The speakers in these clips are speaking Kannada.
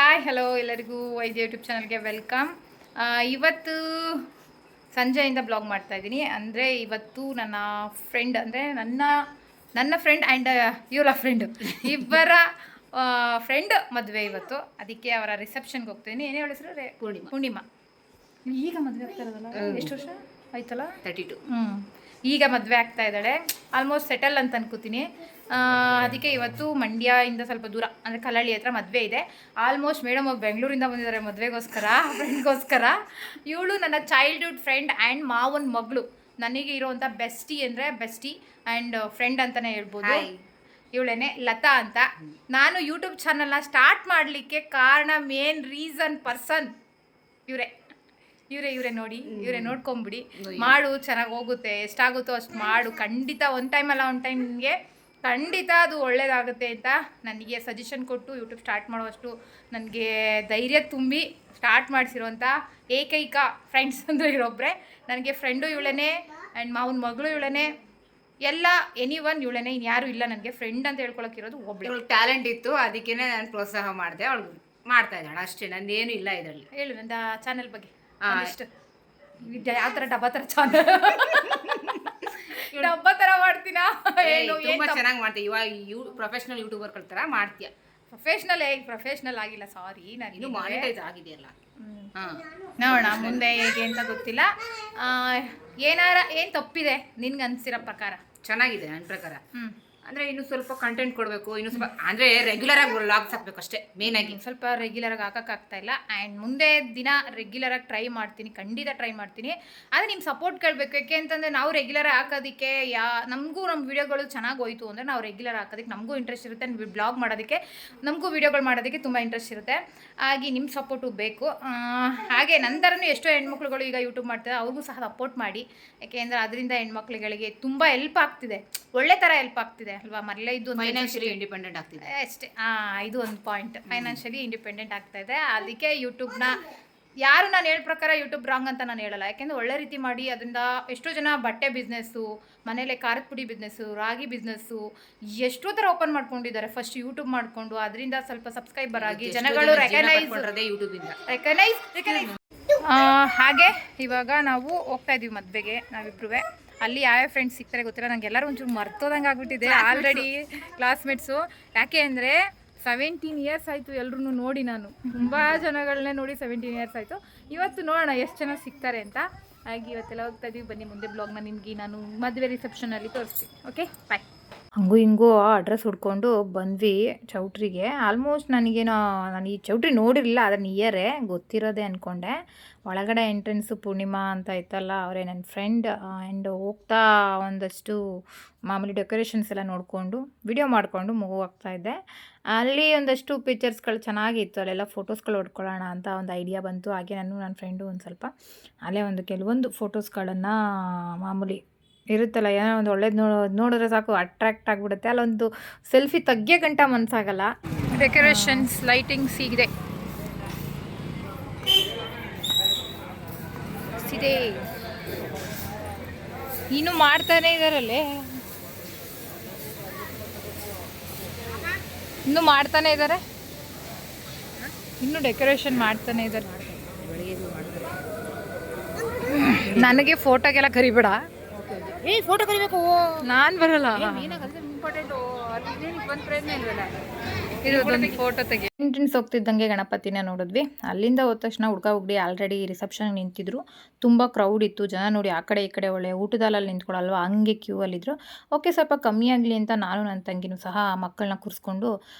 ಹಾಯ್ ಹಲೋ ಎಲ್ಲರಿಗೂ ವೈದ್ಯ ಯೂಟ್ಯೂಬ್ ಚಾನಲ್ಗೆ ವೆಲ್ಕಮ್. ಇವತ್ತು ಸಂಜೆಯಿಂದ ಬ್ಲಾಗ್ ಮಾಡ್ತಾ ಇದ್ದೀನಿ. ಅಂದರೆ ಇವತ್ತು ನನ್ನ ಫ್ರೆಂಡ್, ಅಂದರೆ ನನ್ನ ಫ್ರೆಂಡ್ ಆ್ಯಂಡ್ ಇವರ ಫ್ರೆಂಡು ಇಬ್ಬರ ಫ್ರೆಂಡ್ ಮದುವೆ ಇವತ್ತು. ಅದಕ್ಕೆ ಅವರ ರಿಸೆಪ್ಷನ್ಗೆ ಹೋಗ್ತೀನಿ. ಏನೇ ಹೇಳಿದ್ರು ಪೂರ್ಣಿಮಾ. ಈಗ ಮದುವೆ ಆಗ್ತಾ ಇರೋದಲ್ಲ, ಎಷ್ಟು ವರ್ಷ ಆಯ್ತಲ್ಲ? 32. ಈಗ ಮದುವೆ ಆಗ್ತಾ ಇದ್ದಾಳೆ. ಆಲ್ಮೋಸ್ಟ್ ಸೆಟಲ್ ಅಂತ ಅನ್ಕೋತೀನಿ. ಅದಕ್ಕೆ ಇವತ್ತು ಮಂಡ್ಯದಿಂದ ಸ್ವಲ್ಪ ದೂರ, ಅಂದರೆ ಕಲ್ಲಳ್ಳಿ ಹತ್ರ ಮದುವೆ ಇದೆ. ಆಲ್ಮೋಸ್ಟ್ ಮೇಡಮ್ ಅವ್ರು ಬೆಂಗಳೂರಿಂದ ಬಂದಿದ್ದಾರೆ ಮದುವೆಗೋಸ್ಕರ, ಫ್ರೆಂಡ್ಗೋಸ್ಕರ. ಇವಳು ನನ್ನ ಚೈಲ್ಡ್ಹುಡ್ ಫ್ರೆಂಡ್ ಆ್ಯಂಡ್ ಮಾವನ ಮಗಳು. ನನಗೆ ಇರೋವಂಥ ಬೆಸ್ಟಿ ಅಂದರೆ ಬೆಸ್ಟಿ ಆ್ಯಂಡ್ ಫ್ರೆಂಡ್ ಅಂತಲೇ ಹೇಳ್ಬೋದು. ಇವಳೇನೆ ಲತಾ ಅಂತ. ನಾನು ಯೂಟ್ಯೂಬ್ ಚಾನಲ್ನ ಸ್ಟಾರ್ಟ್ ಮಾಡಲಿಕ್ಕೆ ಕಾರಣ, ಮೇನ್ ರೀಸನ್ ಪರ್ಸನ್ ಇವರೇ ನೋಡಿ, ಇವರೇ ನೋಡ್ಕೊಂಬಿಡಿ. ಮಾಡು, ಚೆನ್ನಾಗಿ ಹೋಗುತ್ತೆ, ಎಷ್ಟಾಗುತ್ತೋ ಅಷ್ಟು ಮಾಡು. ಖಂಡಿತ ಒಂದು ಟೈಮ್ ನಿಮಗೆ ಖಂಡಿತ ಅದು ಒಳ್ಳೇದಾಗುತ್ತೆ ಅಂತ ನನಗೆ ಸಜೆಷನ್ ಕೊಟ್ಟು ಯೂಟ್ಯೂಬ್ ಸ್ಟಾರ್ಟ್ ಮಾಡುವಷ್ಟು ನನಗೆ ಧೈರ್ಯ ತುಂಬಿ ಸ್ಟಾರ್ಟ್ ಮಾಡಿಸಿರುವಂಥ ಏಕೈಕ ಫ್ರೆಂಡ್ಸ್ ಅಂದರೆ ಇವರೊಬ್ಬರೇ. ನನಗೆ ಫ್ರೆಂಡು ಇವಳೇ ಆ್ಯಂಡ್ ಮಾವನ ಮಗಳು ಇವಳೇ, ಎಲ್ಲ ಎನಿವನ್ ಇವಳೇ. ಇನ್ಯಾರೂ ಇಲ್ಲ ನನಗೆ ಫ್ರೆಂಡ್ ಅಂತ ಹೇಳ್ಕೊಳಕ್ಕಿರೋದು ಒಬ್ಬಳು. ಇವಳು ಟ್ಯಾಲೆಂಟ್ ಇತ್ತು, ಅದಕ್ಕೇ ನಾನು ಪ್ರೋತ್ಸಾಹ ಮಾಡಿದೆ. ಅವಳು ಮಾಡ್ತಾ ಇದ್ದಾಳೆ ಅಷ್ಟೇ, ನಂದೇನು ಇಲ್ಲ ಇದರಲ್ಲಿ. ಹೇಳು ನನ್ನ ಚಾನಲ್ ಬಗ್ಗೆ ಇಷ್ಟು. ಯಾವ ಥರ ಡಬ್ಬ ಥರ ಚಾನಲ್ ಡಬ್ಬ ಥರ ಮಾಡ್ತೀನಾ? ತುಂಬ ಚೆನ್ನಾಗಿ ಮಾಡ್ತೀಯ. ಇವಾಗ ಪ್ರೊಫೆಷನಲ್ ಯೂಟ್ಯೂಬರ್ ಥರ ಮಾಡ್ತೀಯ. ಪ್ರೊಫೆಷ್ನಲ್ ಆಗಿಲ್ಲ, ಸಾರಿ. ನಾನು ಇದು ಮಾನಿಟೈಸ್ ಆಗಿದೆಯಲ್ಲ. ನೋಡೋಣ ಮುಂದೆ ಹೇಗೆ ಅಂತ ಗೊತ್ತಿಲ್ಲ. ಏನು ತಪ್ಪಿದೆ ನಿನ್ಗೆ ಅನ್ಸಿರೋ ಪ್ರಕಾರ? ಚೆನ್ನಾಗಿದೆ ನನ್ನ ಪ್ರಕಾರ. ಅಂದರೆ ಇನ್ನೂ ಸ್ವಲ್ಪ ಕಂಟೆಂಟ್ ಕೊಡಬೇಕು, ಇನ್ನೂ ಸ್ವಲ್ಪ ಅಂದರೆ ರೆಗ್ಯುಲರಾಗಿ ವ್ಲಾಗ್ಸ್ ಹಾಕಬೇಕು ಅಷ್ಟೇ. ಮೇನಾಗಿ ಸ್ವಲ್ಪ ರೆಗ್ಯುಲರಾಗಿ ಹಾಕೋಕ್ಕಾಗ್ತಾ ಇಲ್ಲ. ಆ್ಯಂಡ್ ಮುಂದೆ ದಿನ ರೆಗ್ಯುಲರಾಗಿ ಟ್ರೈ ಮಾಡ್ತೀನಿ, ಖಂಡಿತ ಟ್ರೈ ಮಾಡ್ತೀನಿ. ಆದರೆ ನಿಮ್ಮ ಸಪೋರ್ಟ್ ಕೇಳಬೇಕು. ಯಾಕೆ ಅಂತಂದರೆ ನಾವು ರೆಗ್ಯುಲರ್ ಹಾಕೋದಕ್ಕೆ ನಮಗೂ ನಮ್ಮ ವೀಡಿಯೋಗಳು ಚೆನ್ನಾಗಿ ಹೋಯಿತು ಅಂದರೆ ನಾವು ರೆಗ್ಯುಲರ್ ಹಾಕೋದಕ್ಕೆ ನಮಗೂ ಇಂಟ್ರೆಸ್ಟ್ ಇರುತ್ತೆ. ಬ್ಲಾಗ್ ಮಾಡೋದಕ್ಕೆ ನಮಗೂ ವೀಡಿಯೋಗಳು ಮಾಡೋದಕ್ಕೆ ತುಂಬ ಇಂಟ್ರೆಸ್ಟ್ ಇರುತ್ತೆ. ಹಾಗೆ ನಿಮ್ಮ ಸಪೋರ್ಟು ಬೇಕು. ಹಾಗೆ ನಂತರನೂ ಎಷ್ಟೋ ಹೆಣ್ಮಕ್ಳುಗಳು ಈಗ ಯೂಟ್ಯೂಬ್ ಮಾಡ್ತಾರೆ, ಅವ್ರಿಗೂ ಸಹ ಸಪೋರ್ಟ್ ಮಾಡಿ. ಯಾಕೆಂದರೆ ಅದರಿಂದ ಹೆಣ್ಮಕ್ಳುಗಳಿಗೆ ತುಂಬ ಹೆಲ್ಪ್ ಆಗ್ತಿದೆ, ಒಳ್ಳೆ ಥರ ಹೆಲ್ಪ್ ಆಗ್ತಿದೆ ಅಲ್ವಾ? ಮರಲೇ ಇದು ಫೈನಾನ್ಷಿಯಲಿ ಇಂಡಿಪೆಂಡೆಂಟ್ ಆಗ್ತಿದೆ ಅಷ್ಟೇ. ಇದು ಒಂದು ಪಾಯಿಂಟ್, ಫೈನಾನ್ಷಿಯಲಿ ಇಂಡಿಪೆಂಡೆಂಟ್ ಆಗ್ತಾ ಇದೆ. ಅದಕ್ಕೆ ಯೂಟ್ಯೂಬ್ನ ಯಾರು ನಾನು ಹೇಳೋ ಪ್ರಕಾರ ಯೂಟ್ಯೂಬ್ ರಾಂಗ್ ಅಂತ ನಾನು ಹೇಳಲ್ಲ. ಯಾಕೆಂದರೆ ಒಳ್ಳೆ ರೀತಿ ಮಾಡಿ ಅದರಿಂದ ಎಷ್ಟೋ ಜನ ಬಟ್ಟೆ ಬಿಸ್ನೆಸ್ಸು, ಮನೇಲೆ ಖಾರದ ಪುಡಿ ಬಿಸ್ನೆಸ್ಸು, ರಾಗಿ ಬಿಸ್ನೆಸ್ಸು, ಎಷ್ಟೋ ಥರ ಓಪನ್ ಮಾಡ್ಕೊಂಡಿದ್ದಾರೆ ಫಸ್ಟ್ ಯೂಟ್ಯೂಬ್ ಮಾಡಿಕೊಂಡು. ಅದರಿಂದ ಸ್ವಲ್ಪ ಸಬ್ಸ್ಕ್ರೈಬರ್ ಆಗಿ ಜನಗಳು ರೆಕಗ್ನೈಸ್. ಹಾಗೆ ಇವಾಗ ನಾವು ಹೋಗ್ತಾ ಇದೀವಿ ಮದುವೆಗೆ ನಾವಿಬ್ರು. ಅಲ್ಲಿ ಯಾವ್ಯಾವ ಫ್ರೆಂಡ್ಸ್ ಸಿಗ್ತಾರೆ ಗೊತ್ತಿಲ್ಲ, ನಂಗೆ ಎಲ್ಲರೂ ಒಂಚೂರು ಮರ್ತೋದಂಗೆ ಆಗ್ಬಿಟ್ಟಿದೆ ಆಲ್ರೆಡಿ. ಕ್ಲಾಸ್ಮೇಟ್ಸು. ಯಾಕೆ ಅಂದರೆ 17 ಇಯರ್ಸ್ ಆಯಿತು ಎಲ್ಲರೂ ನೋಡಿ. ನಾನು ತುಂಬ ಜನಗಳನ್ನೇ ನೋಡಿ 17 ಇಯರ್ಸ್ ಆಯಿತು. ಇವತ್ತು ನೋಡೋಣ ಎಷ್ಟು ಜನ ಸಿಗ್ತಾರೆ ಅಂತ. ಹಾಗೆ ಇವತ್ತೆಲ್ಲ ಹೋಗ್ತಾ ಇದೀವಿ. ಬನ್ನಿ ಮುಂದೆ ಬ್ಲಾಗ್ನ ನಿಮಗೆ ನಾನು ಮದುವೆ ರಿಸೆಪ್ಷನಲ್ಲಿ ತೋರಿಸ್ತೀನಿ. ಓಕೆ, ಬಾಯ್. ಹಂಗೂ ಹಿಂಗೂ ಅಡ್ರೆಸ್ ಹುಡ್ಕೊಂಡು ಬಂದ್ವಿ ಚೌಟ್ರಿಗೆ. ಆಲ್ಮೋಸ್ಟ್ ನಾನು ಈ ಚೌಟ್ರಿ ನೋಡಿರಲಿಲ್ಲ, ಅದರ ನಿಯರೇ ಗೊತ್ತಿರೋದೆ ಅಂದ್ಕೊಂಡೆ. ಒಳಗಡೆ ಎಂಟ್ರೆನ್ಸು ಪೂರ್ಣಿಮಾ ಅಂತ ಇತ್ತಲ್ಲ, ಅವರೇ ನನ್ನ ಫ್ರೆಂಡ್. ಆ್ಯಂಡ್ ಹೋಗ್ತಾ ಒಂದಷ್ಟು ಮಾಮೂಲಿ ಡೆಕೋರೇಷನ್ಸ್ ಎಲ್ಲ ನೋಡಿಕೊಂಡು ವಿಡಿಯೋ ಮಾಡಿಕೊಂಡು ಹೋಗ್ತಾಯಿದ್ದೆ. ಅಲ್ಲಿ ಒಂದಷ್ಟು ಪಿಕ್ಚರ್ಸ್ಗಳು ಚೆನ್ನಾಗಿತ್ತು, ಅಲ್ಲೆಲ್ಲ ಫೋಟೋಸ್ಗಳು ಹೊಡ್ಕೊಳ್ಳೋಣ ಅಂತ ಒಂದು ಐಡಿಯಾ ಬಂತು. ಹಾಗೆ ನನ್ನ ಫ್ರೆಂಡು ಒಂದು ಸ್ವಲ್ಪ ಅಲ್ಲೇ ಕೆಲವೊಂದು ಫೋಟೋಸ್ಗಳನ್ನು ಮಾಮೂಲಿ ಇರುತ್ತಲ್ಲ, ಏನೋ ಒಂದು ಒಳ್ಳೇದು ನೋಡಿದ್ರೆ ಸಾಕು ಅಟ್ರಾಕ್ಟ್ ಆಗಿಬಿಡುತ್ತೆ. ಅಲ್ಲೊಂದು ಸೆಲ್ಫಿ ತೆಗಿಯೋ ಗಂಟ ಮನಸ್ಸಾಗಲ್ಲ. ಡೆಕೋರೇಷನ್ಸ್, ಲೈಟಿಂಗ್ಸ್ ಹೀಗಿದೆ ಇದೆ. ಇನ್ನೂ ಮಾಡ್ತಾನೆ ಇದ್ದಾರಲ್ಲೇ, ಇನ್ನೂ ಮಾಡ್ತಾನೆ ಇದ್ದಾರೆ, ಇನ್ನೂ ಡೆಕೋರೇಷನ್ ಮಾಡ್ತಾನೆ ಇದ್ದಾರೆ. ನನಗೆ ಫೋಟೋಗೆಲ್ಲ ಕರಿಬೇಡ. ಫೋಟೋ ಕರಿಬೇಕು, ನಾನು ಬರಲ್ಲ. ಇಂಪಾರ್ಟೆಂಟು ಒಂದು ಪ್ರಯತ್ನ ಇಲ್ವಲ್ಲ. ಇದೊಂದು ಫೋಟೋ ತೆಗಿ. ಎಂಟ್ರೆನ್ಸ್ ಹೋಗ್ತಿದ್ದಂಗೆ ಗಣಪತಿನ ನೋಡಿದ್ವಿ. ಅಲ್ಲಿಂದ ಹೋದ ತಕ್ಷಣ ಹುಡುಗ ಆಲ್ರೆಡಿ ರಿಸೆಪ್ಷನ್ಗೆ ನಿಂತಿದ್ರು. ತುಂಬ ಕ್ರೌಡ್ ಇತ್ತು, ಜನ ನೋಡಿ ಆ ಕಡೆ ಈ ಕಡೆ ಒಳ್ಳೆ ಊಟದಲ್ಲಲ್ಲಿ ನಿಂತ್ಕೊಳ್ಳಲ್ವ, ಹಂಗೆ ಕ್ಯೂ ಅಲ್ಲಿದ್ದರು. ಓಕೆ, ಸ್ವಲ್ಪ ಕಮ್ಮಿ ಆಗಲಿ ಅಂತ ನಾನು ನನ್ನ ತಂಗಿನೂ ಸಹ ಮಕ್ಕಳನ್ನ ಕೂರಿಸ್ಕೊಂಡು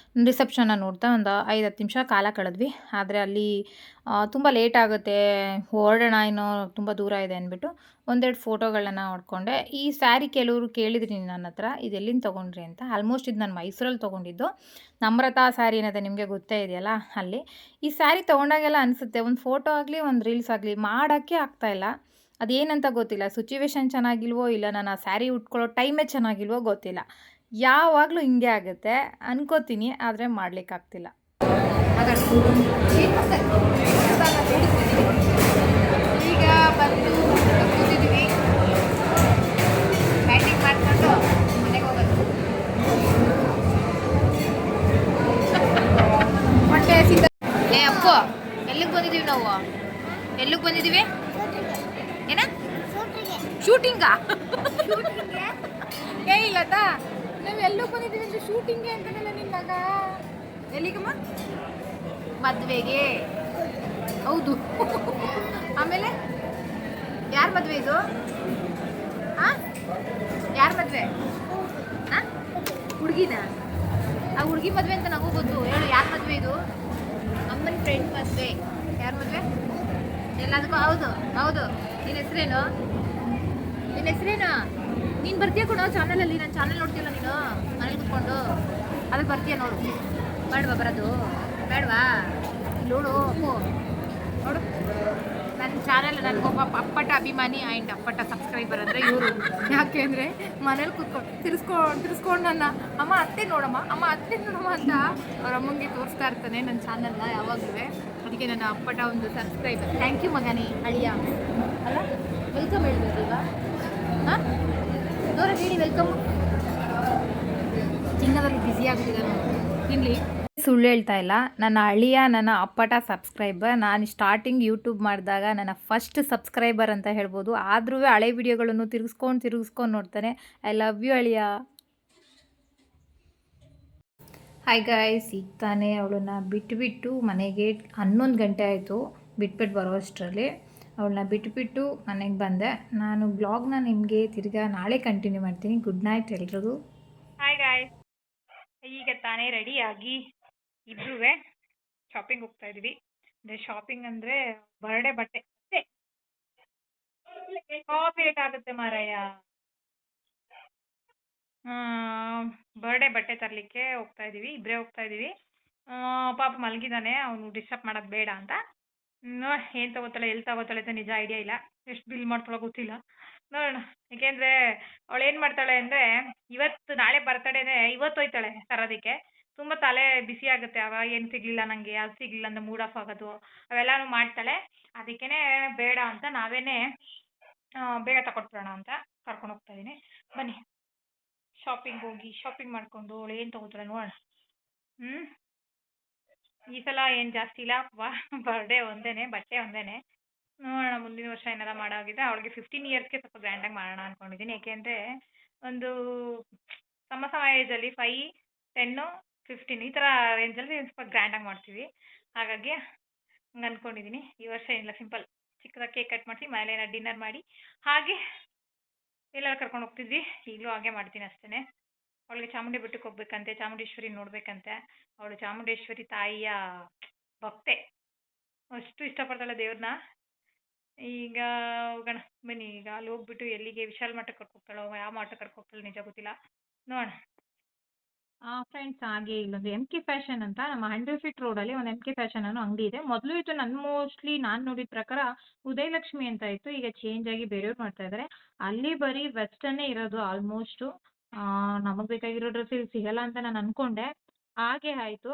ರಿಸೆಪ್ಷನ್ನ ನೋಡ್ತಾ ಒಂದು 5-10 ನಿಮಿಷ ಕಾಲ ಕಳೆದ್ವಿ. ಆದರೆ ಅಲ್ಲಿ ತುಂಬ ಲೇಟ್ ಆಗುತ್ತೆ, ಹೊರಡೋಣ, ಇನ್ನೂ ತುಂಬ ದೂರ ಇದೆ ಅಂದ್ಬಿಟ್ಟು ಒಂದೆರಡು ಫೋಟೋಗಳನ್ನ ಹೊಡ್ಕೊಂಡೆ. ಈ ಸ್ಯಾರಿ ಕೆಲವರು ಕೇಳಿದ್ರಿ ನನ್ನ ಹತ್ರ, ಇದು ಎಲ್ಲಿಂದ ತೊಗೊಂಡ್ರಿ ಅಂತ. ಆಲ್ಮೋಸ್ಟ್ ಇದು ನಾನು ಮೈಸೂರಲ್ಲಿ ತೊಗೊಂಡಿದ್ದು, ನಮ್ರತಾ ಸ್ಯಾರಿ ಅನ್ನೋದೇ ನಿಮಗೆ ಗೊತ್ತೇ ಇದೆಯಲ್ಲ ಅಲ್ಲಿ. ಈ ಸ್ಯಾರಿ ತೊಗೊಂಡಾಗೆಲ್ಲ ಅನಿಸುತ್ತೆ, ಒಂದು ಫೋಟೋ ಆಗಲಿ ಒಂದು ರೀಲ್ಸ್ ಆಗಲಿ ಮಾಡೋಕ್ಕೆ ಆಗ್ತಾಯಿಲ್ಲ. ಅದೇನಂತ ಗೊತ್ತಿಲ್ಲ, ಸಿಚುವೇಶನ್ ಚೆನ್ನಾಗಿಲ್ವೋ ಇಲ್ಲ ನಾನು ಆ ಸ್ಯಾರಿ ಉಟ್ಕೊಳ್ಳೋ ಟೈಮೇ ಚೆನ್ನಾಗಿಲ್ವೋ ಗೊತ್ತಿಲ್ಲ. ಯಾವಾಗಲೂ ಹಿಂಗೆ ಆಗುತ್ತೆ ಅನ್ಕೋತೀನಿ, ಆದರೆ ಮಾಡಲಿಕ್ಕಾಗ್ತಿಲ್ಲ. ಈಗ ಬಂದು ಕೂತಿದ್ದೀವಿ, ಬ್ಯಾಟಿಂಗ್ ಮಾಡಿಕೊಂಡು ಮನೆಗೆ ಹೋಗೋದು. ಹೊಟ್ಟೆ ಅಪ್ಪು ಎಲ್ಲಿಗೆ ಬಂದಿದ್ದೀವಿ ನಾವು? ಎಲ್ಲಿಗೆ ಬಂದಿದ್ದೀವಿ? ಏನ ಶೂಟಿಂಗಾ? ಏ ಇಲ್ಲತಾ ನಾವು ಎಲ್ಲೂ ಬಂದಿದ್ದೀವಿ ಅಂದ್ರೆ ಶೂಟಿಂಗ್ಗೆ ಅಂತಾನೆಲ್ಲ ನಿನ್ನಾಗ. ಎಲ್ಲಿಗಮ್ಮ? ಮದುವೆಗೆ. ಹೌದು. ಆಮೇಲೆ ಯಾರ ಮದುವೆ ಇದು? ಹಾಂ ಯಾರ ಮದುವೆ? ಹಾಂ ಹುಡುಗಿನ? ಆ ಹುಡುಗಿ ಮದುವೆ ಅಂತ ನನಗೂ ಗೊತ್ತು. ಹೇಳು ಯಾರ ಮದುವೆ ಇದು? ಅಮ್ಮನ ಫ್ರೆಂಡ್ ಮದುವೆ. ಯಾರ ಮದುವೆ? ಎಲ್ಲದಕ್ಕೂ ಹೌದು ಹೌದು. ನಿನ್ನ ಹೆಸರೇನು? ನಿನ್ನ ಹೆಸರೇನು? ನೀನು ಬರ್ತೀಯ ಕೊಡೋ ಚಾನಲಲ್ಲಿ? ನನ್ನ ಚಾನಲ್ ನೋಡ್ತೀಯಲ್ಲ ನೀನು ಮನೇಲಿ ಕುತ್ಕೊಂಡು, ಅದಕ್ಕೆ ಬರ್ತೀಯ ನೋಡು. ಬೇಡವಾ ಬರೋದು? ಬೇಡವಾ? ನೋಡು ಅಪ್ಪು ನೋಡು, ನನ್ನ ಚಾನಲ್ ನನಗೊಬ್ಬ ಅಪ್ಪಟ ಅಭಿಮಾನಿ ಆ್ಯಂಡ್ ಅಪ್ಪಟ ಸಬ್ಸ್ಕ್ರೈಬರ್ ಅಂದರೆ ಇವರು. ಯಾಕೆ ಅಂದರೆ ಮನೇಲಿ ಕೂತ್ಕೊಂಡು ತಿರ್ಸ್ಕೊಂಡು ನನ್ನ ಅಮ್ಮ ಅತ್ತೆ ನೋಡಮ್ಮ ಅಮ್ಮ ಅತ್ತೆ ನೋಡಮ್ಮ ಅಂತ ಅವ್ರ ಅಮ್ಮಂಗೆ ತೋರಿಸ್ತಾ ಇರ್ತಾನೆ ನನ್ನ ಚಾನಲ್ನ ಯಾವಾಗಲೂ. ಅದಕ್ಕೆ ನನ್ನ ಅಪ್ಪಟ ಒಂದು ಸಬ್ಸ್ಕ್ರೈಬರ್. ಥ್ಯಾಂಕ್ ಯು ಮಗನೇ ಅಳಿಯ ಅಲ್ಲ, ವೆಲ್ಕಮ್ ಹೇಳ್ಬೇಕಲ್ವಾ? ಹಾಂ ನೋಡ ಹೇಳಿ ವೆಲ್ಕಮ್. ಚಿನ್ನದಲ್ಲಿ ಬ್ಯುಸಿ ಆಗಿಬಿಟ್ಟಿದ್ದಾನು ತಿನ್ಲಿ. ಸುಳ್ಳು ಹೇಳ್ತಾ ಇಲ್ಲ, ನನ್ನ ಅಳಿಯ ನನ್ನ ಅಪ್ಪಟ ಸಬ್ಸ್ಕ್ರೈಬರ್. ನಾನು ಸ್ಟಾರ್ಟಿಂಗ್ ಯೂಟ್ಯೂಬ್ ಮಾಡಿದಾಗ ನನ್ನ ಫಸ್ಟ್ ಸಬ್ಸ್ಕ್ರೈಬರ್ ಅಂತ ಹೇಳ್ಬೋದು. ಆದ್ರೂ ಹಳೆ ವಿಡಿಯೋಗಳನ್ನು ತಿರುಗಿಸ್ಕೊಂಡು ನೋಡ್ತಾನೆ. ಐ ಲವ್ ಯು ಅಳಿಯ. ಹಾಯ್ ಗಾಯ್ಸ್, ಈಗ ತಾನೇ ಅವಳನ್ನ ಬಿಟ್ಟು ಮನೆಗೆ 11 ಗಂಟೆ ಆಯಿತು ಬಿಟ್ಬಿಟ್ಟು ಬರೋ ಅಷ್ಟರಲ್ಲಿ. ಅವಳನ್ನ ಬಿಟ್ಟು ಮನೆಗೆ ಬಂದೆ. ನಾನು ಬ್ಲಾಗ್ನ ನಿಮಗೆ ತಿರ್ಗಾ ನಾಳೆ ಕಂಟಿನ್ಯೂ ಮಾಡ್ತೀನಿ. ಗುಡ್ ನೈಟ್ ಎಲ್ರಿಗೂ. ಹಾಯ್ ಗಾಯ್ಸ್, ಈಗ ತಾನೇ ರೆಡಿಯಾಗಿ ಇಬ್ಬರೂ ಶಾಪಿಂಗ್ ಹೋಗ್ತಾ ಇದ್ದೀವಿ. ಅಂದರೆ ಶಾಪಿಂಗ್ ಅಂದರೆ ಬರ್ಡೇ ಬಟ್ಟೆ ಅಷ್ಟೇ. ಕಾಫಿ ರೇಟ್ ಆಗುತ್ತೆ ಮಾರಾಯ. ಬರ್ಡೇ ಬಟ್ಟೆ ತರಲಿಕ್ಕೆ ಹೋಗ್ತಾ ಇದ್ದೀವಿ, ಇಬ್ಬರೇ ಹೋಗ್ತಾ ಇದ್ದೀವಿ. ಪಾಪ ಮಲಗಿದ್ದಾನೆ, ಅವನು ಡಿಸ್ಟರ್ಬ್ ಮಾಡೋದು ಬೇಡ ಅಂತ. ಏನು ತಗೋತಾಳೆ ಎಲ್ಲಿ ತಗೋತಾಳೆ ಅಂತ ನಿಜ ಐಡಿಯಾ ಇಲ್ಲ. ಎಷ್ಟು ಬಿಲ್ ಮಾಡ್ತಾಳೋ ಗೊತ್ತಿಲ್ಲ, ನೋಡೋಣ. ಏಕೆಂದರೆ ಅವಳು ಏನು ಮಾಡ್ತಾಳೆ ಅಂದರೆ, ಇವತ್ತು ನಾಳೆ ಬರ್ತಡೇನೆ ಇವತ್ತು ಹೋಯ್ತಾಳೆ ತರೋದಕ್ಕೆ. ತುಂಬ ತಲೆ ಬಿಸಿ ಆಗುತ್ತೆ. ಅವ ಏನು ಸಿಗಲಿಲ್ಲ ನನಗೆ, ಅದು ಸಿಗಲಿಲ್ಲ ಅಂತ ಮೂಡ್ ಆಫ್ ಆಗೋದು ಅವೆಲ್ಲನೂ ಮಾಡ್ತಾಳೆ. ಅದಕ್ಕೇ ಬೇಡ ಅಂತ ನಾವೇನೇ ಬೇಗ ತಗೊಟ್ಬಿಡೋಣ ಅಂತ ಕರ್ಕೊಂಡು ಹೋಗ್ತಾ ಇದ್ದೀನಿ. ಬನ್ನಿ ಶಾಪಿಂಗ್ ಹೋಗಿ ಶಾಪಿಂಗ್ ಮಾಡಿಕೊಂಡು ಅವಳು ಏನು ತಗೋತಾಳೆ ನೋಡೋಣ. ಈ ಸಲ ಏನು ಜಾಸ್ತಿ ಇಲ್ಲ, ಬರ್ಡೇ ಒಂದೇ, ಬಟ್ಟೆ ಒಂದೇ. ನೋಡೋಣ ಮುಂದಿನ ವರ್ಷ ಏನಾರ ಮಾಡೋಗಿದೆ. ಅವಳಿಗೆ 15 ಇಯರ್ಸ್ಗೆ ಸ್ವಲ್ಪ ಗ್ರ್ಯಾಂಡಾಗಿ ಮಾಡೋಣ ಅಂದ್ಕೊಂಡಿದ್ದೀನಿ. ಏಕೆಂದರೆ ಒಂದು ಸಮ ಏಜಲ್ಲಿ 5, 10, 15 ಈ ಥರ ರೇಂಜಲ್ಲಿ ಸ್ವಲ್ಪ ಗ್ರ್ಯಾಂಡಾಗಿ ಮಾಡ್ತೀವಿ. ಹಾಗಾಗಿ ಹಂಗೆ ಅಂದ್ಕೊಂಡಿದ್ದೀನಿ. ಈ ವರ್ಷ ಏನಿಲ್ಲ, ಸಿಂಪಲ್ ಚಿಕ್ಕದಾಗಿ ಕೇಕ್ ಕಟ್ ಮಾಡಿಸಿ ಮನೇಲಿ ಏನಾರು ಡಿನ್ನರ್ ಮಾಡಿ ಹಾಗೆ ಎಲ್ಲರೂ ಕರ್ಕೊಂಡು ಹೋಗ್ತಿದ್ವಿ. ಈಗಲೂ ಹಾಗೆ ಮಾಡ್ತೀನಿ ಅಷ್ಟೇ. ಅವಳಿಗೆ ಚಾಮುಂಡಿ ಬೆಟ್ಟಕ್ಕೆ ಹೋಗ್ಬೇಕಂತೆ, ಚಾಮುಂಡೇಶ್ವರಿ ನೋಡ್ಬೇಕಂತೆ. ಅವಳು ಚಾಮುಂಡೇಶ್ವರಿ ತಾಯಿಯ ಭಕ್ತೆ, ಅಷ್ಟು ಇಷ್ಟಪಡ್ತಾಳೆ ದೇವ್ರನ್ನ. ಈಗ ಹೋಗೋಣ ಬನ್ನಿ. ಈಗ ಅಲ್ಲಿ ಹೋಗ್ಬಿಟ್ಟು ಎಲ್ಲಿಗೆ ವಿಶಾಲ್ ಮಠಕ್ಕೆ ಕರ್ಕೊ ಹೋಗ್ತಾಳೋ ಯಾವ ಮಠಕ್ಕೆ ಕರ್ಕೊ ಹೋಗ್ತಾಳೋ ನಿಜ ಗೊತ್ತಿಲ್ಲ, ನೋಡೋಣ. ಫ್ರೆಂಡ್ಸ್, ಹಾಗೆ ಇಲ್ಲೊಂದು ಎಮ್ ಕೆ ಫ್ಯಾಷನ್ ಅಂತ ನಮ್ಮ 100 ಫೀಟ್ ರೋಡಲ್ಲಿ ಒಂದು ಎಮ್ ಕೆ ಫ್ಯಾಷನ್ ಅನ್ನೋ ಅಂಗಡಿ ಇದೆ. ಮೊದಲು ಇತ್ತು ಮೋಸ್ಟ್ಲಿ ನಾನು ನೋಡಿದ ಪ್ರಕಾರ ಉದಯಲಕ್ಷ್ಮಿ ಅಂತ ಇತ್ತು. ಈಗ ಚೇಂಜ್ ಆಗಿ ಬೇರೆಯವ್ರು ಮಾಡ್ತಾ ಇದ್ದಾರೆ. ಅಲ್ಲಿ ಬರೀ ವೆಸ್ಟರ್ನೇ ಇರೋದು ಆಲ್ಮೋಸ್ಟು. ನಮಗೆ ಬೇಕಾಗಿರೋ ಡ್ರೆಸ್ ಇಲ್ಲಿ ಸಿಗಲ್ಲ ಅಂತ ನಾನು ಅನ್ಕೊಂಡೆ. ಹಾಗೆ ಆಯಿತು,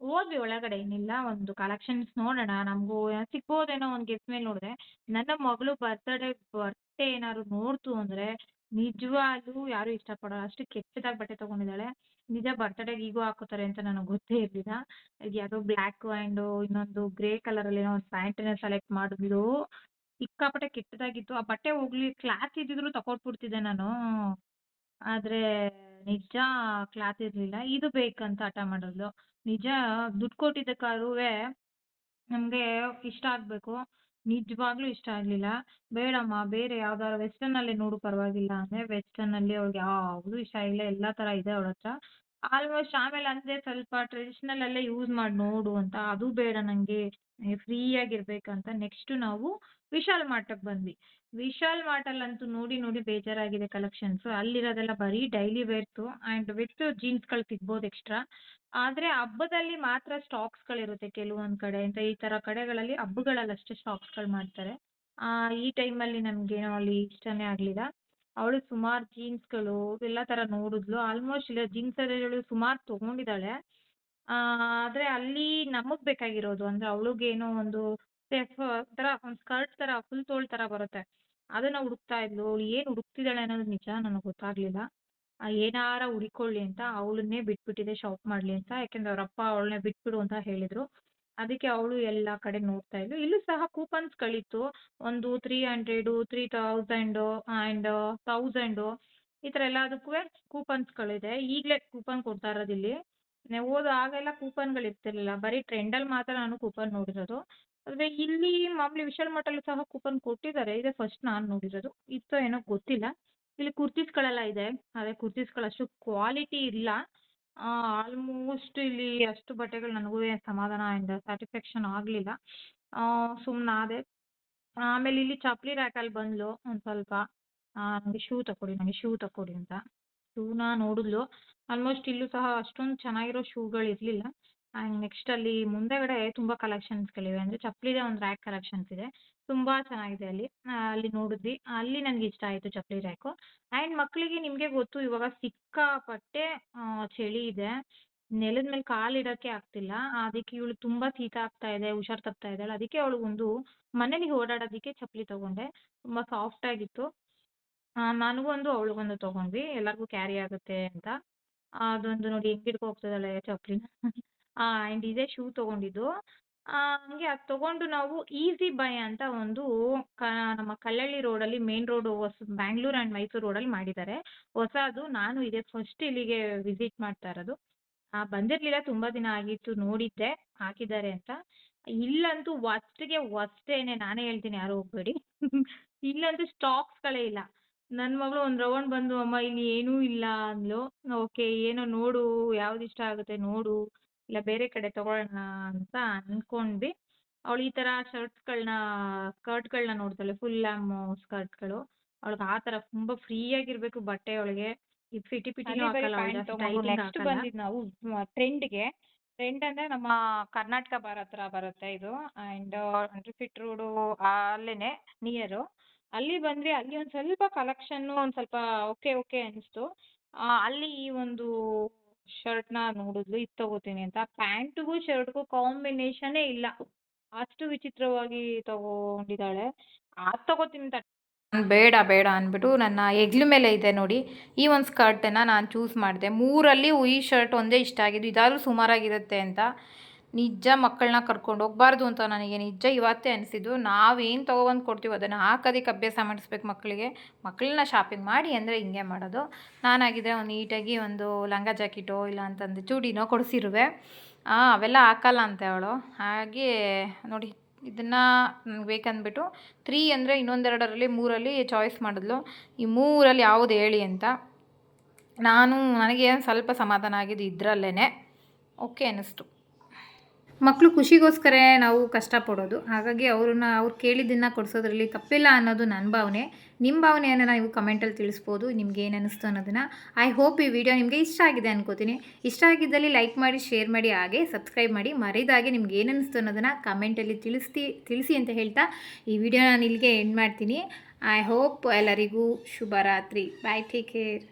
ಹೋದ್ವಿ ಒಳಗಡೆ. ಏನಿಲ್ಲ, ಒಂದು ಕಲೆಕ್ಷನ್ಸ್ ನೋಡೋಣ, ನಮಗೂ ಸಿಗ್ಬೋದೇನೋ ಒಂದು ಗೆಸ್ ಮೇಲೆ ನೋಡಿದೆ. ನನ್ನ ಮಗಳು ಬಟ್ಟೆ ಏನಾದ್ರು ನೋಡ್ತು ಅಂದರೆ ನಿಜವಾಗ್ಲೂ ಯಾರು ಇಷ್ಟಪಡೋಲ್ಲ, ಅಷ್ಟು ಕೆಟ್ಟದಾಗಿ ಬಟ್ಟೆ ತೊಗೊಂಡಿದ್ದಾಳೆ. ನಿಜ ಬರ್ತಡೇಗೆ ಈಗೂ ಹಾಕೋತಾರೆ ಅಂತ ನನಗೆ ಗೊತ್ತೇ ಇರಲಿಲ್ಲ. ಯಾವುದೋ ಬ್ಲ್ಯಾಕ್ ಆ್ಯಂಡ್ ಇನ್ನೊಂದು ಗ್ರೇ ಕಲರಲ್ಲಿ ಏನೋ ಒಂದು ಪ್ಯಾಂಟನ್ನ ಸೆಲೆಕ್ಟ್ ಮಾಡಿದ್ಲು. ಸಿಕ್ಕಾಪಟ್ಟೆ ಕೆಟ್ಟದಾಗಿತ್ತು. ಆ ಬಟ್ಟೆ ಹೋಗ್ಲಿ ಕ್ಲಾತ್ ಇದ್ದಿದ್ರು ತಗೊಟ್ಬಿಡ್ತಿದ್ದೆ ನಾನು. ಆದರೆ ನಿಜ ಕ್ಲಾತ್ ಇರಲಿಲ್ಲ. ಇದು ಬೇಕಂತ ಹಠ ಮಾಡಿದ್ಲು. ನಿಜ ದುಡ್ಡು ಕೊಟ್ಟಿದ್ದಕ್ಕಾದ್ರೂ ನಮಗೆ ಇಷ್ಟ ಆಗಬೇಕು. ನಿಜವಾಗ್ಲೂ ಇಷ್ಟ ಆಗಲಿಲ್ಲ. ಬೇಡಮ್ಮ ಬೇರೆ ಯಾವ್ದಾರು ವೆಸ್ಟರ್ನಲ್ಲೇ ನೋಡು ಪರವಾಗಿಲ್ಲ ಅಂದರೆ ವೆಸ್ಟರ್ನಲ್ಲಿ ಅವಳಿಗೆ ಯಾವುದೂ ಇಷ್ಟ ಆಗಿಲ್ಲ. ಎಲ್ಲ ಥರ ಇದೆ ಅವಳ ಹತ್ರ ಆಲ್ಮೋಸ್ಟ್. ಆಮೇಲೆ ಅಂದೆ ಸ್ವಲ್ಪ ಟ್ರೆಡಿಷ್ನಲಲ್ಲೇ ಯೂಸ್ ಮಾಡಿ ನೋಡು ಅಂತ, ಅದು ಬೇಡ ನನಗೆ, ಫ್ರೀಯಾಗಿರ್ಬೇಕಂತ ನೆಕ್ಸ್ಟು ನಾವು ವಿಶಾಲ್ ಮಾರ್ಟಕ್ಕೆ ಬಂದ್ವಿ. ವಿಶಾಲ್ ಮಾರ್ಟಲ್ಲಂತೂ ನೋಡಿ ನೋಡಿ ಬೇಜಾರಾಗಿದೆ ಕಲೆಕ್ಷನ್ಸು. ಅಲ್ಲಿರೋದೆಲ್ಲ ಬರೀ ಡೈಲಿ ವೇರ್ಸು ಆ್ಯಂಡ್ ವಿತ್ ಜೀನ್ಸ್ಗಳು ಸಿಗ್ಬೋದು ಎಕ್ಸ್ಟ್ರಾ. ಆದರೆ ಹಬ್ಬದಲ್ಲಿ ಮಾತ್ರ ಸ್ಟಾಕ್ಸ್ಗಳಿರುತ್ತೆ ಕೆಲವೊಂದು ಕಡೆ ಅಂತ. ಈ ಥರ ಕಡೆಗಳಲ್ಲಿ ಹಬ್ಬಗಳಲ್ಲಿ ಅಷ್ಟೇ ಸ್ಟಾಕ್ಸ್ಗಳು ಮಾಡ್ತಾರೆ. ಈ ಟೈಮಲ್ಲಿ ನನಗೇನೋ ಅಲ್ಲಿ ಇಷ್ಟನೇ ಆಗಲಿಲ್ಲ. ಅವಳು ಸುಮಾರು ಜೀನ್ಸ್ಗಳು ಎಲ್ಲ ಥರ ನೋಡಿದ್ಲು. ಆಲ್ಮೋಸ್ಟ್ ಇಲ್ಲ ಜೀನ್ಸಲ್ಲಿ ಅವಳು ಸುಮಾರು ತೊಗೊಂಡಿದ್ದಾಳೆ. ಆದರೆ ಅಲ್ಲಿ ನಮಗೆ ಬೇಕಾಗಿರೋದು ಅಂದರೆ ಅವಳಿಗೇನೋ ಒಂದು ಥರ ಒಂದು ಸ್ಕರ್ಟ್ ಥರ ಫುಲ್ ತೋಳು ಥರ ಬರುತ್ತೆ, ಅದನ್ನು ಹುಡುಕ್ತಾ ಇದ್ಲು. ಅವಳು ಏನು ಹುಡುಕ್ತಿದ್ದಾಳೆ ಅನ್ನೋದು ನಿಜ ನನಗೆ ಗೊತ್ತಾಗಲಿಲ್ಲ. ಏನಾರ ಹುಡ್ಕೊಳ್ಳಿ ಅಂತ ಅವಳನ್ನೇ ಬಿಟ್ಬಿಟ್ಟಿದೆ ಶಾಪ್ ಮಾಡಲಿ ಅಂತ. ಯಾಕೆಂದರೆ ಅವರಪ್ಪ ಅವಳನ್ನೇ ಬಿಟ್ಬಿಡು ಅಂತ ಹೇಳಿದರು. ಅದಕ್ಕೆ ಅವಳು ಎಲ್ಲ ಕಡೆ ನೋಡ್ತಾ ಇದ್ಲು. ಇಲ್ಲೂ ಸಹ ಕೂಪನ್ಸ್ಗಳಿತ್ತು. ಒಂದು 300, 3000 ಆ್ಯಂಡ್ 1000 ಈ ಥರ ಎಲ್ಲದಕ್ಕೂ ಕೂಪನ್ಸ್ಗಳಿದೆ. ಈಗಲೇ ಕೂಪನ್ ಕೊಡ್ತಾ ಇರೋದಿಲ್ಲಿ. ಆಗೆಲ್ಲ ಕೂಪನ್ಗಳಿರ್ತಿರ್ಲಿಲ್ಲ. ಬರೀ ಟ್ರೆಂಡಲ್ಲಿ ಮಾತ್ರ ನಾನು ಕೂಪನ್ ನೋಡಿರೋದು. ಆದರೆ ಇಲ್ಲಿ ಮಾಮೂಲಿ ವಿಶಾಲ್ ಮಾರ್ಟಲ್ಲೂ ಸಹ ಕೂಪನ್ ಕೊಟ್ಟಿದ್ದಾರೆ. ಇದೇ ಫಸ್ಟ್ ನಾನು ನೋಡಿರೋದು. ಇತ್ತೋ ಏನೋ ಗೊತ್ತಿಲ್ಲ. ಇಲ್ಲಿ ಕುರ್ತೀಸ್ಗಳೆಲ್ಲ ಇದೆ. ಅದೇ ಕುರ್ತೀಸ್ಗಳು ಅಷ್ಟು ಕ್ವಾಲಿಟಿ ಇಲ್ಲ. ಆಲ್ಮೋಸ್ಟ್ ಇಲ್ಲಿ ಅಷ್ಟು ಬಟ್ಟೆಗಳು ನನಗೂ ಸಮಾಧಾನ ಆ್ಯಂಡ್ ಸ್ಯಾಟಿಸ್ಫ್ಯಾಕ್ಷನ್ ಆಗಲಿಲ್ಲ. ಸುಮ್ಮನಾದೆ. ಆಮೇಲೆ ಇಲ್ಲಿ ಚಪ್ಪಲಿ ರ್ಯಾಕಲ್ಲಿ ಬಂದ್ಲು ಒಂದು ಸ್ವಲ್ಪ. ನನಗೆ ಶೂ ತಗೊಡಿ ಅಂತ. ಶೂನ ನೋಡಿದ್ಲು. ಆಲ್ಮೋಸ್ಟ್ ಇಲ್ಲೂ ಸಹ ಅಷ್ಟೊಂದು ಚೆನ್ನಾಗಿರೋ ಶೂಗಳು ಇರಲಿಲ್ಲ. ಆ್ಯಂಡ್ ನೆಕ್ಸ್ಟ್ ಅಲ್ಲಿ ಮುಂದೆಗಡೆ ತುಂಬ ಕಲೆಕ್ಷನ್ಸ್ಗಳಿವೆ. ಅಂದರೆ ಚಪ್ಪಲಿದೆ ಒಂದು ರ್ಯಾಕ್ ಕಲೆಕ್ಷನ್ಸ್ ಇದೆ. ತುಂಬ ಚೆನ್ನಾಗಿದೆ ಅಲ್ಲಿ. ಅಲ್ಲಿ ನೋಡಿದ್ವಿ. ಅಲ್ಲಿ ನನಗೆ ಇಷ್ಟ ಆಯಿತು ಚಪ್ಪಲಿ ರ್ಯಾಕು. ಆ್ಯಂಡ್ ಮಕ್ಕಳಿಗೆ ನಿಮಗೆ ಗೊತ್ತು ಇವಾಗ ಸಿಕ್ಕಾಪಟ್ಟೆ ಚಳಿ ಇದೆ. ನೆಲದ ಮೇಲೆ ಕಾಲಿಡೋಕ್ಕೆ ಆಗ್ತಿಲ್ಲ. ಅದಕ್ಕೆ ಇವಳು ತುಂಬ ಶೀತ ಆಗ್ತಾ ಇದೆ, ಹುಷಾರು ತಪ್ತಾ ಇದ್ದಾಳೆ. ಅದಕ್ಕೆ ಅವಳಿಗೊಂದು ಮನೇಲಿ ಓಡಾಡೋದಕ್ಕೆ ಚಪ್ಪಲಿ ತಗೊಂಡೆ. ತುಂಬ ಸಾಫ್ಟಾಗಿತ್ತು. ನನಗೊಂದು ಅವಳಿಗೊಂದು ತಗೊಂಡ್ವಿ. ಎಲ್ಲರಿಗೂ ಕ್ಯಾರಿ ಆಗುತ್ತೆ ಅಂತ. ಅದೊಂದು ನೋಡಿ ಹೆಂಗೆ ಹಿಡ್ಕೊ ಹೋಗ್ತಿದ್ದಾಳೆ ಚಪ್ಪಲಿನ. ಆ್ಯಂಡ್ ಇದೇ ಶೂ ತಗೊಂಡಿದ್ದು. ಹಂಗೆ ಅದು ತಗೊಂಡು ನಾವು ಈಸಿ ಬೈ ಅಂತ ಒಂದು ನಮ್ಮ ಕಲ್ಲಳ್ಳಿ ರೋಡಲ್ಲಿ main road Bangalore and Mysuru ರೋಡಲ್ಲಿ ಮಾಡಿದ್ದಾರೆ. ಹೊಸದು. ನಾನು ಇದೇ ಫಸ್ಟ್ ಇಲ್ಲಿಗೆ ವಿಸಿಟ್ ಮಾಡ್ತಾ ಇರೋದು. ಬಂದಿರಲಿಲ್ಲ, ತುಂಬ ದಿನ ಆಗಿತ್ತು ನೋಡಿದ್ದೆ ಹಾಕಿದ್ದಾರೆ ಅಂತ. ಇಲ್ಲಂತೂ ವರ್ಸ್ಟ್‌ಗೆ ವರ್ಸ್ಟೇನೆ, ನಾನೇ ಹೇಳ್ತೀನಿ, ಯಾರೂ ಹೋಗಬೇಡಿ. ಇಲ್ಲಂತೂ ಸ್ಟಾಕ್ಸ್‌ಗಳೇ ಇಲ್ಲ. ನನ್ನ ಮಗಳು ಒಂದು ರೌಂಡ್ ಬಂದು ಅಮ್ಮ ಇಲ್ಲಿ ಏನೂ ಇಲ್ಲ ಅಂದ್ಲು. ಓಕೆ, ಏನೋ ನೋಡು, ಯಾವ್ದು ಇಷ್ಟ ಆಗುತ್ತೆ ನೋಡು, ಇಲ್ಲ ಬೇರೆ ಕಡೆ ತಗೊಳ್ಳೋಣ ಅಂತ ಅಂದ್ಕೊಂಡ್ವಿ. ಅವಳು ಈ ಥರ ಸ್ಕರ್ಟ್‌ಗಳನ್ನ ನೋಡ್ತಾಳೆ, ಫುಲ್ ಲ್ಯಾಮು ಸ್ಕರ್ಟ್‌ಗಳು. ಅವಳಿಗೆ ಆ ಥರ ತುಂಬ ಫ್ರೀಯಾಗಿರಬೇಕು ಬಟ್ಟೆ ಅವಳಿಗೆ. ಈ ಪಿಟಿನೂ ಹಾಕಲ್ಲ ಅವಳು, ಜಾಸ್ತಿ ಟೈಟಿಂಗ್ ಹಾಕಲ್ಲ. ಬಂದಿದ್ದು ನಾವು ಟ್ರೆಂಡ್‌ಗೆ. ಟ್ರೆಂಡ್ ಅಂದರೆ ನಮ್ಮ ಕರ್ನಾಟಕ ಬಾರ್ ಹತ್ರ ಬರುತ್ತೆ ಇದು. ಆ್ಯಂಡ್ ಫಿಟ್ ರೋಡು ಅಲ್ಲೇನೆ ನಿಯರು. ಅಲ್ಲಿ ಬಂದ್ವಿ. ಅಲ್ಲಿ ಒಂದು ಸ್ವಲ್ಪ ಕಲೆಕ್ಷನ್ನು ಒಂದು ಸ್ವಲ್ಪ ಓಕೆ ಅನಿಸ್ತು. ಅಲ್ಲಿ ಈ ಒಂದು ಶರ್ಟ್‌ನ ನೋಡಿದ್ಲು, ಇದು ತಗೋತೀನಿ ಅಂತ. ಪ್ಯಾಂಟಿಗೂ ಶರ್ಟ್‌ಗೂ ಕಾಂಬಿನೇಷನ್ನೇ ಇಲ್ಲ. ಅಷ್ಟು ವಿಚಿತ್ರವಾಗಿ ತಗೊಂಡಿದ್ದಾಳೆ. ಅದು ತಗೋತೀನಿ ಅಂತ ನಾನು ಬೇಡ ಅಂದ್ಬಿಟ್ಟು ನನ್ನ ಹೆಗ್ಲ ಮೇಲೆ ಇದೆ ನೋಡಿ ಈ ಒಂದು ಸ್ಕರ್ಟನ್ನು ನಾನು ಚೂಸ್ ಮಾಡಿದೆ. 3ರಲ್ಲಿ ಈ ಶರ್ಟ್ ಒಂದೇ ಇಷ್ಟ ಆಗಿದ್ದು, ಇದಾದರೂ ಸುಮಾರಾಗಿರುತ್ತೆ ಅಂತ. ನಿಜ ಮಕ್ಕಳನ್ನ ಕರ್ಕೊಂಡು ಹೋಗಬಾರ್ದು ಅಂತ ನನಗೆ ನಿಜ ಇವತ್ತೇ ಅನಿಸಿದ್ದು. ನಾವೇನು ತೊಗೊಬಂದು ಕೊಡ್ತೀವೋ ಅದನ್ನು ಹಾಕೋದಕ್ಕೆ ಅಭ್ಯಾಸ ಮಾಡಿಸ್ಬೇಕು ಮಕ್ಕಳಿಗೆ. ಮಕ್ಕಳನ್ನ ಶಾಪಿಂಗ್ ಮಾಡಿ ಅಂದರೆ ಹಿಂಗೆ ಮಾಡೋದು. ನಾನಾಗಿದ್ದರೆ ಒಂದು ನೀಟಾಗಿ ಒಂದು ಲಂಗ ಜಾಕೆಟೋ ಇಲ್ಲ ಅಂತಂದು ಚೂಡಿನೋ ಕೊಡಿಸಿರುವೆ. ಅವೆಲ್ಲ ಹಾಕಲ್ಲ ಅಂತೆ ಅವಳು. ಹಾಗೆ ನೋಡಿ ಇದನ್ನು ನನಗೆ ಬೇಕಂದ್ಬಿಟ್ಟು 3 ಅಂದರೆ ಇನ್ನೊಂದೆರಡರಲ್ಲಿ 3ರಲ್ಲಿ ಚಾಯ್ಸ್ ಮಾಡಿದ್ಲು. ಈ 3ರಲ್ಲಿ ಯಾವುದು ಹೇಳಿ ಅಂತ. ನನಗೆ ಸ್ವಲ್ಪ ಸಮಾಧಾನ ಆಗಿದ್ದು ಇದರಲ್ಲೇ ಓಕೆ ಅನ್ನಿಸ್ತು. ಮಕ್ಕಳು ಖುಷಿಗೋಸ್ಕರ ನಾವು ಕಷ್ಟಪಡೋದು. ಹಾಗಾಗಿ ಅವ್ರು ಕೇಳಿದ್ದನ್ನು ಕೊಡಿಸೋದ್ರಲ್ಲಿ ತಪ್ಪಿಲ್ಲ ಅನ್ನೋದು ನನ್ನ ಭಾವನೆ. ನಿಮ್ಮ ಭಾವನೆಯನ್ನು ನೀವು ಕಮೆಂಟಲ್ಲಿ ತಿಳಿಸ್ಬೋದು. ನಿಮ್ಗೆ ಏನು ಅನ್ನಿಸ್ತು ಅನ್ನೋದನ್ನು. ಐ ಹೋಪ್ ಈ ವಿಡಿಯೋ ನಿಮಗೆ ಇಷ್ಟ ಆಗಿದೆ ಅನ್ಕೋತೀನಿ. ಇಷ್ಟ ಆಗಿದ್ದಲ್ಲಿ ಲೈಕ್ ಮಾಡಿ, ಶೇರ್ ಮಾಡಿ, ಹಾಗೆ ಸಬ್ಸ್ಕ್ರೈಬ್ ಮಾಡಿ. ಮರೆಯದಾಗೆ ನಿಮ್ಗೆ ಏನು ಅನ್ನಿಸ್ತು ಅನ್ನೋದನ್ನು ಕಮೆಂಟಲ್ಲಿ ತಿಳಿಸಿ ಅಂತ ಹೇಳ್ತಾ ಈ ವಿಡಿಯೋ ನಾನು ಇಲ್ಲಿಗೆ ಎಂಡ್ ಮಾಡ್ತೀನಿ. ಐ ಹೋಪ್ ಎಲ್ಲರಿಗೂ ಶುಭರಾತ್ರಿ. ಬಾಯ್, ಟೇಕ್ ಕೇರ್.